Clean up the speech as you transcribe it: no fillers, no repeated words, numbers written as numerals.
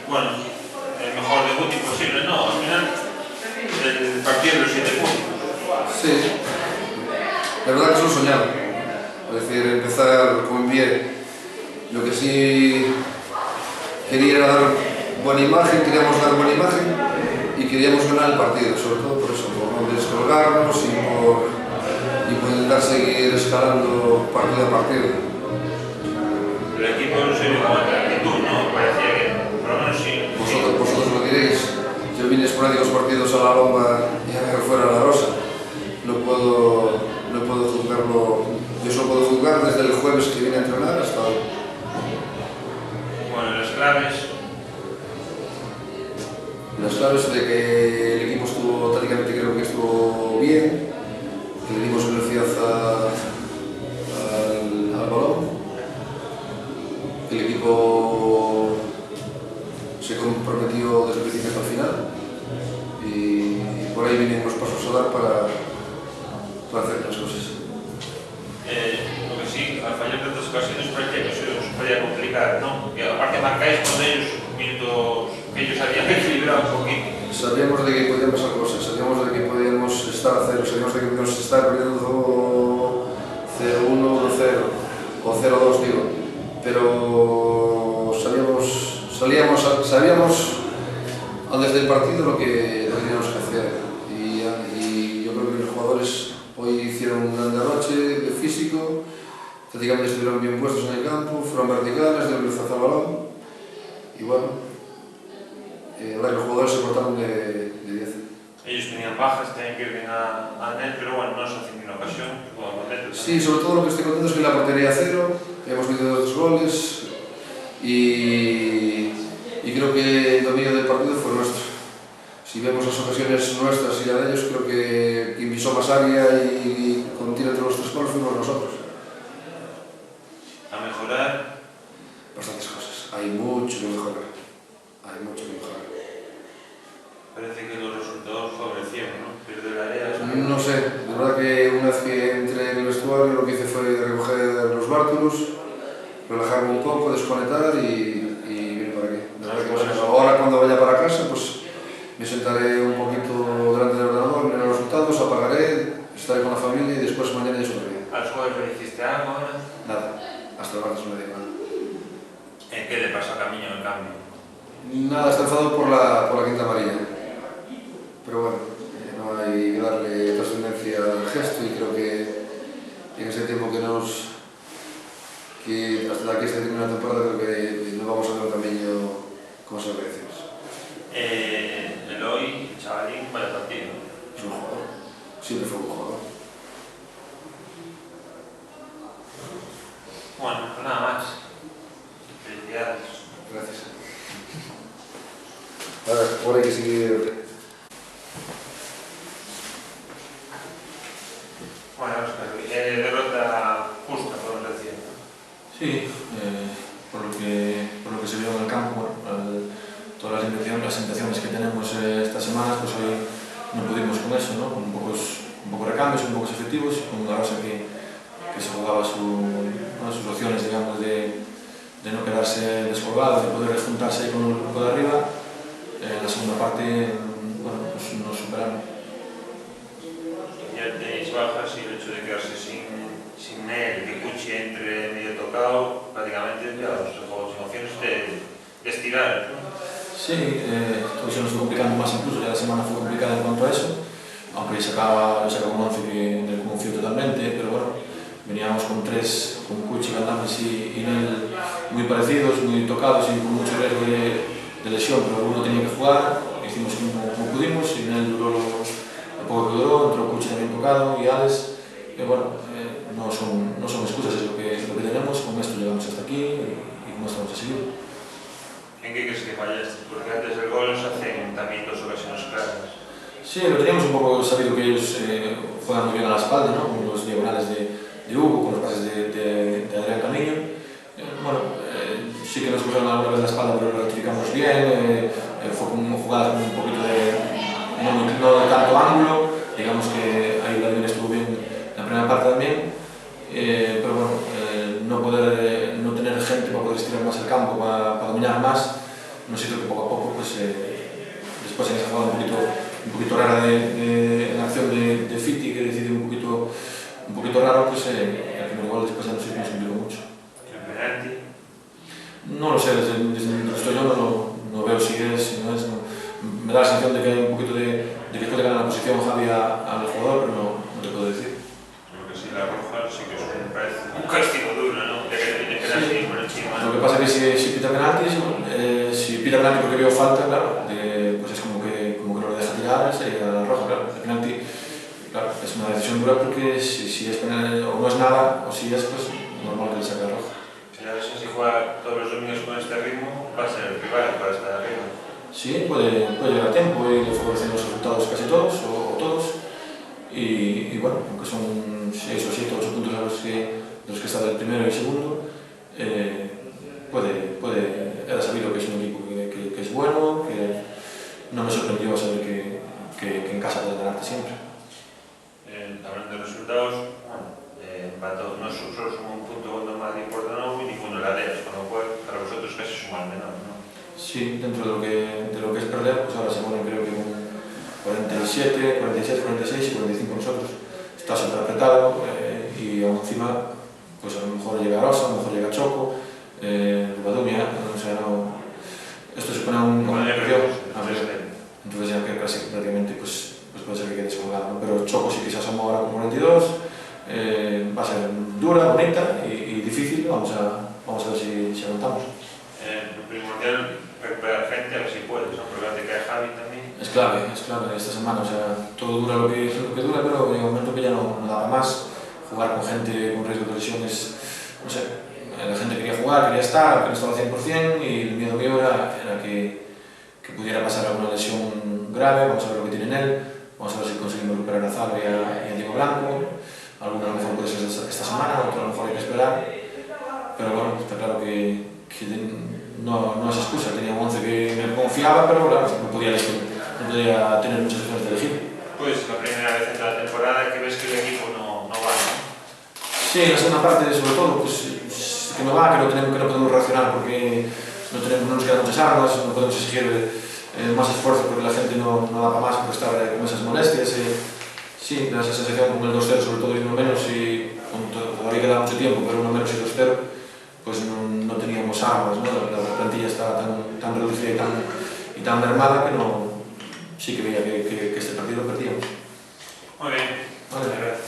Bueno, el mejor debut imposible, ¿no? Al final, el partido de los 7 puntos. Sí, la verdad que es un soñado. Es decir, empezar con bien. Lo que sí quería era dar buena imagen, queríamos dar buena imagen y queríamos ganar el partido, sobre todo por eso, por no descolgarnos y por intentar seguir escalando partido a partido. El equipo no se vio con otra actitud, ¿no? Parecía que, por lo menos sí. Vosotros lo diréis. Yo vine esporádicos partidos a la Lomba y a ver fuera a la Rosa. No puedo juzgarlo. Yo solo puedo juzgar desde el jueves que vine a entrenar hasta hoy. Bueno, las claves. Las claves de que el equipo estuvo, tácticamente creo que estuvo bien, que le dimos velocidad al balón, que el equipo se comprometió desde el principio hasta el final y por ahí vienen los pasos a dar para hacer las cosas. Lo que sí, al fallar tantas ocasiones parecía que se os podía complicar, ¿no? Y aparte marcáis con ellos minutos que ellos habían equilibrado un poquito. Sabíamos de que podían pasar cosas, sabíamos de que podíamos estar a cero, sabíamos de que podíamos estar perdiendo 0-1, 1-0 o 0-2, digo, pero sabíamos antes del partido lo que teníamos que hacer y yo creo que los jugadores hoy hicieron un gran derroche de físico, prácticamente estuvieron bien puestos en el campo, fueron verticales, dieron velocidad al balón y bueno. Los jugadores se portaron de 10. Ellos tenían bajas, tenían que ir bien a net, pero bueno, no es fácil en una ocasión. Sí, sobre todo lo que estoy contento es que la portería a cero, hemos metido 2 goles y creo que el dominio del partido fue nuestro. Si vemos las ocasiones nuestras y la de ellos, creo que quien pisó más área y contiene entre los 3 goles fuimos nosotros. A mejorar. Bastantes cosas. Hay mucho que mejorar. Hay mucho que mejorar. Parece que los resultados favorecieron, ¿no? Perder la área. No sé, de verdad que una vez que entré en el vestuario lo que hice fue recoger los bártulos, relajarme un poco, desconectar y vine para aquí. De verdad que bueno, ahora cuando vaya para casa pues me sentaré un poquito delante del ordenador, miraré los resultados, apagaré, estaré con la familia y después mañana ya se olvida. ¿A los jugadores le hiciste algo ahora? Nada, hasta el martes no me digo nada. ¿Qué le pasa a Camino en cambio? Nada, está enfadado por la quinta amarilla. Pero bueno, no hay que darle trascendencia al gesto y creo que en ese tiempo que hasta aquí se termina la temporada creo que no vamos a ver un camino con esas reacciones. Eloy, chavalín, vaya partido. Es un jugador, siempre fue un jugador. Bueno, pues nada más. Felicidades. Gracias. Ahora hay que seguir. Bueno, Óscar, derrota justa, podemos decir. Sí, por lo que se vio en el campo, todas las invitaciones que tenemos estas semanas, pues hoy no pudimos con eso, ¿no? Con un poco recambios, un pocos efectivos, con una Rosa que se jugaba sus opciones, digamos, de no quedarse descolgado, de poder juntarse ahí con el grupo de arriba. En la segunda parte, bueno, pues nos superaron. Ya tenéis bajas y el hecho de quedarse sin él, que Cuchi entre medio tocado, prácticamente ya os dejó sin opciones de estirar, ¿no? Sí, todo eso nos estuvo complicando más incluso, ya la semana fue complicada en cuanto a eso, aunque sacaba un 11 que del confío totalmente, pero bueno, veníamos con 3, con Cuchi, Galdames y Nel muy parecidos, muy tocados y con mucho riesgo de lesión, pero uno tenía que jugar, hicimos como pudimos y Nel duró lo poco que duró, entró Cuchi también tocado y Alex, que bueno, no son excusas, es lo que tenemos, con esto llegamos hasta aquí y con esto vamos a seguir. ¿En qué crees que fallaste? Porque antes del gol nos hacen también 2 ocasiones claras. Sí, lo teníamos un poco sabido que ellos juegan muy bien a la espalda, ¿no? Con los diagonales de Hugo, con los pases de Adrián Camino. Bueno, sí que nos cruzaron alguna vez la espalda, pero lo rectificamos bien. Fue como una jugada con un poquito no de tanto ángulo digamos que ahí la Divina estuvo bien en la primera parte también, pero bueno, no tener gente para poder estirar más el campo, para dominar más, nos hizo que poco a poco, pues, después en esa jugada un poquito rara en la acción de Fiti, que decidió un poquito raro, pues el primer gol después ya nos complicó mucho. ¿El penalti? No lo sé, desde donde estoy yo no veo si es, si no es. Me da la sensación de que hay un poquito de que después de ganar la posición Javi al jugador, pero no te puedo decir. Creo que sí, la roja sí que es un castigo duro, ¿no? De que era así por encima. Lo que pasa es que si pita penalti, si pita penalti porque veo falta, claro, pues es como que no lo deja tirar, sería la roja, claro. El penalti, claro, es una decisión dura porque si es penalti o no es nada, o si es, pues normal que le saque la roja. Si juega todos los domingos con este ritmo, va a ser el rival para estar arriba. Sí, puede llegar a tiempo y le favorecen los resultados casi todos, o todos. Y bueno, aunque son 6 o 7 o 8 puntos de los que está del primero y segundo, era sabido que es un equipo que es bueno, que no me sorprendió saber que en casa puede ganarte siempre. Hablando de resultados, empató, no solo sumó un punto contra Madrid y Porto y ninguno la Leas, con lo cual para vosotros casi suma al menor, ¿no? Sí, dentro de lo que es perder, pues ahora se ponen creo que con 47, 46, 46 y 45 nosotros. Está súper apretado y aún encima, pues a lo mejor llega Rosa, a lo mejor llega Choco, Badumia, o sea, no... Esto supone un precio, entonces ya que casi prácticamente pues puede ser que quede descolgado, ¿no? Pero Choco sí que se asomó ahora con 42, va a ser dura, bonita y difícil, vamos a ver si aguantamos. Lo primordial, recuperar gente, a ver si puedes, ¿no? Porque te cae Javi también. Es clave esta semana, o sea, todo dura lo que dura, pero en un momento que ya no daba más, jugar con gente con riesgo de lesiones, no sé, la gente quería jugar, quería estar, que no estaba al 100% y el miedo mío era que pudiera pasar alguna lesión grave, vamos a ver lo que tiene en él, vamos a ver si conseguimos recuperar a Zalbe y a Diego Blanco, alguna a lo mejor puede ser esta semana, otra a lo mejor hay que esperar, pero bueno, está claro que no es excusa, tenía un 11 que me confiaba, pero claro, no podía tener muchas opciones de elegir. Pues la primera vez en la temporada que ves que el equipo no va, ¿no? Sí, en la segunda parte sobre todo, pues que no va, que no podemos reaccionar porque no nos quedan muchas armas, no podemos exigir más esfuerzo porque la gente no da para más por estar con esas molestias. Sí, da esa sensación con el 2-0 sobre todo y uno menos y todavía queda mucho tiempo, pero uno menos y 2-0 pues no teníamos armas, ¿no? La plantilla estaba tan reducida y tan mermada que sí que veía que este partido lo perdíamos. Muy bien, vale. Gracias.